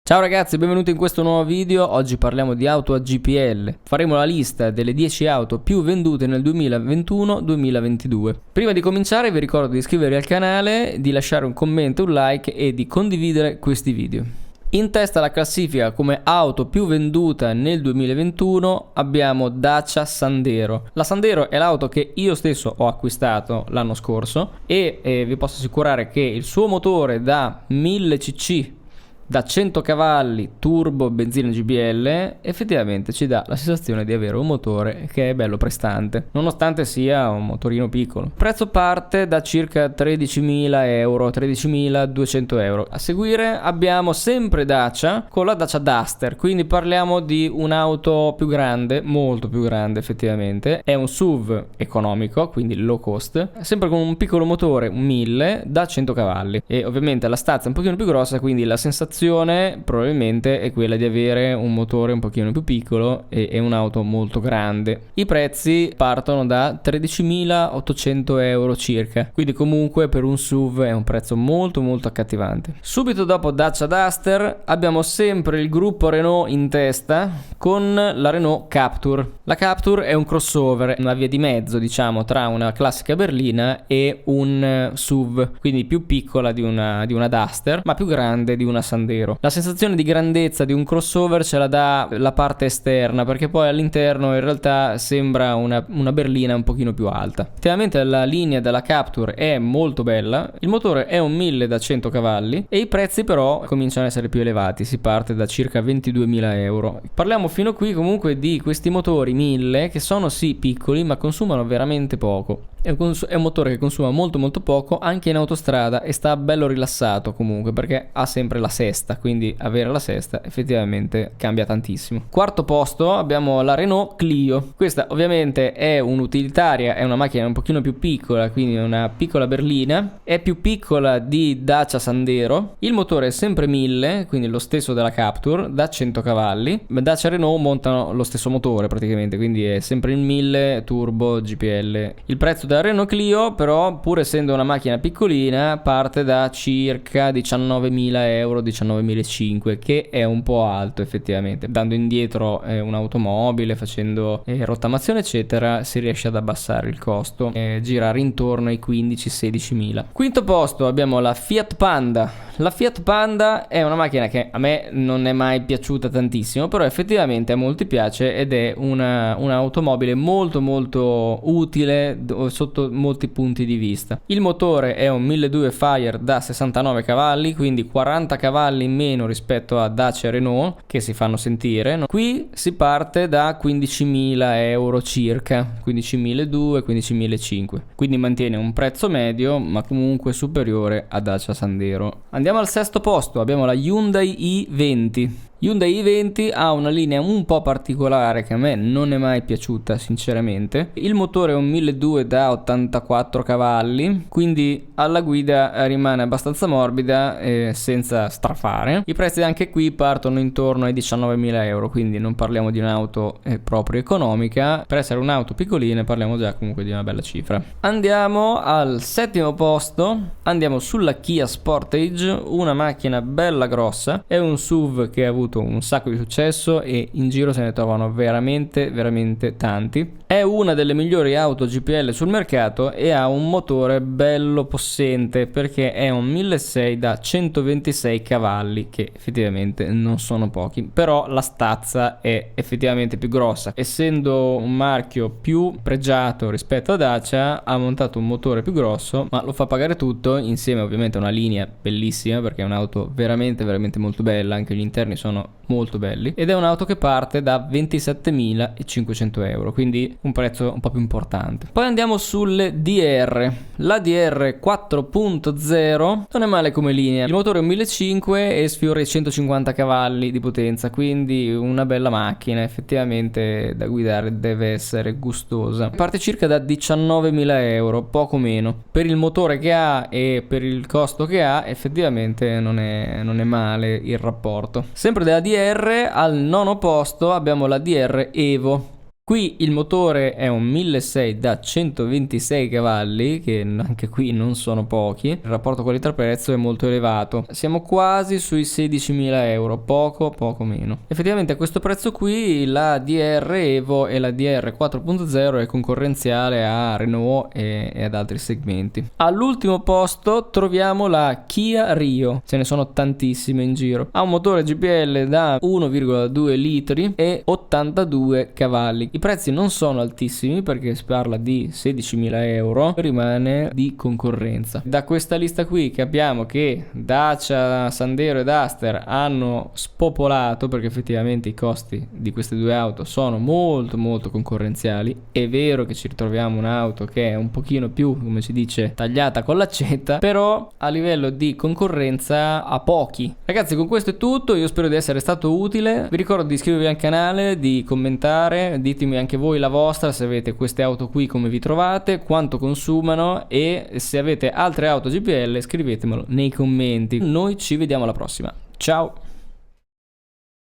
Ciao ragazzi, benvenuti in questo nuovo video. Oggi parliamo di auto a GPL. Faremo la lista delle 10 auto più vendute nel 2021-2022. Prima di cominciare vi ricordo di iscrivervi al canale, di lasciare un commento, un like e di condividere questi video. In testa alla classifica come auto più venduta nel 2021 abbiamo Dacia Sandero. La Sandero è l'auto che io stesso ho acquistato l'anno scorso e vi posso assicurare che il suo motore da 1000 cc da 100 cavalli turbo benzina GBL effettivamente ci dà la sensazione di avere un motore che è bello prestante, nonostante sia un motorino piccolo. Il prezzo parte da circa 13.000 euro, 13.200 euro. A seguire abbiamo sempre Dacia con la Dacia Duster, quindi parliamo di un'auto più grande, molto più grande effettivamente. È un SUV economico, quindi low cost, sempre con un piccolo motore, un 1000 da 100 cavalli e ovviamente la stazza è un pochino più grossa, quindi la sensazione probabilmente è quella di avere un motore un pochino più piccolo e un'auto molto grande. I prezzi partono da 13.800 euro circa, quindi comunque per un SUV è un prezzo molto accattivante. Subito dopo Dacia Duster abbiamo sempre il gruppo Renault in testa con la Renault Captur. La Captur è un crossover, una via di mezzo diciamo tra una classica berlina e un SUV, quindi più piccola di una Duster ma più grande di una Sandero. La sensazione di grandezza di un crossover ce la dà la parte esterna, perché poi all'interno in realtà sembra una berlina un pochino più alta. Effettivamente la linea della Captur è molto bella, il motore è un 1000 da 100 cavalli e i prezzi però cominciano ad essere più elevati, si parte da circa 22.000 euro. Parliamo fino a qui comunque di questi motori 1000 che sono sì piccoli ma consumano veramente poco. È un motore che consuma molto poco anche in autostrada e sta bello rilassato comunque perché ha sempre la sesta, quindi avere la sesta effettivamente cambia tantissimo. Quarto posto abbiamo la Renault Clio. Questa ovviamente è un'utilitaria, è una macchina un pochino più piccola, quindi una piccola berlina, è più piccola di Dacia Sandero, il motore è sempre 1000, quindi lo stesso della Captur, da 100 cavalli. Dacia e Renault montano lo stesso motore praticamente, quindi è sempre il 1000 turbo GPL. Il prezzo della Renault Clio però, pur essendo una macchina piccolina, parte da circa 19.000 euro, 19.500, che è un po' alto effettivamente. Dando indietro un'automobile, facendo rottamazione eccetera, si riesce ad abbassare il costo e girare intorno ai 15-16.000. Quinto posto abbiamo la Fiat Panda. La Fiat Panda è una macchina che a me non è mai piaciuta tantissimo, però effettivamente a molti piace ed è un'automobile molto utile sotto molti punti di vista. Il motore è un 1200 Fire da 69 cavalli, quindi 40 cavalli in meno rispetto a Dacia e Renault che si fanno sentire. Qui si parte da 15.000 euro circa, 15.200, 15.500, quindi mantiene un prezzo medio ma comunque superiore a Dacia Sandero. Andiamo al sesto posto, abbiamo la Hyundai i20. Hyundai i20 ha una linea un po' particolare che a me non è mai piaciuta sinceramente. Il motore è un 1200 da 84 cavalli, quindi alla guida rimane abbastanza morbida senza strafare. I prezzi anche qui partono intorno ai 19.000 euro, quindi non parliamo di un'auto proprio economica. Per essere un'auto piccolina parliamo già comunque di una bella cifra. Andiamo al settimo posto, andiamo sulla Kia Sportage, una macchina bella grossa, è un SUV che ha avuto un sacco di successo e in giro se ne trovano veramente tanti. È una delle migliori auto GPL sul mercato e ha un motore bello possente perché è un 1600 da 126 cavalli, che effettivamente non sono pochi, però la stazza è effettivamente più grossa. Essendo un marchio più pregiato rispetto a Dacia, ha montato un motore più grosso, ma lo fa pagare tutto, insieme ovviamente a una linea bellissima perché è un'auto veramente molto bella, anche gli interni sono molto belli, ed è un'auto che parte da 27.500 euro, quindi un prezzo un po' più importante. Poi andiamo sulle DR. La DR 4.0 non è male come linea, il motore è un 1500 e sfiora i 150 cavalli di potenza, quindi una bella macchina, effettivamente da guidare deve essere gustosa. Parte circa da 19.000 euro, poco meno. Per il motore che ha e per il costo che ha effettivamente non è male il rapporto. Sempre della DR al nono posto abbiamo la DR Evo. Qui il motore è un 1600 da 126 cavalli, che anche qui non sono pochi. Il rapporto qualità-prezzo è molto elevato. Siamo quasi sui 16.000 euro, poco meno. Effettivamente a questo prezzo qui la DR Evo e la DR 4.0 è concorrenziale a Renault e ad altri segmenti. All'ultimo posto troviamo la Kia Rio. Ce ne sono tantissime in giro. Ha un motore GPL da 1,2 litri e 82 cavalli. I prezzi non sono altissimi perché si parla di 16.000 euro, rimane di concorrenza. Da questa lista qui capiamo che Dacia, Sandero e Duster hanno spopolato, perché effettivamente i costi di queste due auto sono molto concorrenziali. È vero che ci ritroviamo un'auto che è un pochino più, come si dice, tagliata con l'accetta, però a livello di concorrenza a pochi. Ragazzi, con questo è tutto, io spero di essere stato utile. Vi ricordo di iscrivervi al canale, di commentare, ditemi anche voi la vostra, se avete queste auto qui come vi trovate, quanto consumano, e se avete altre auto GPL scrivetemelo nei commenti. Noi ci vediamo alla prossima, ciao!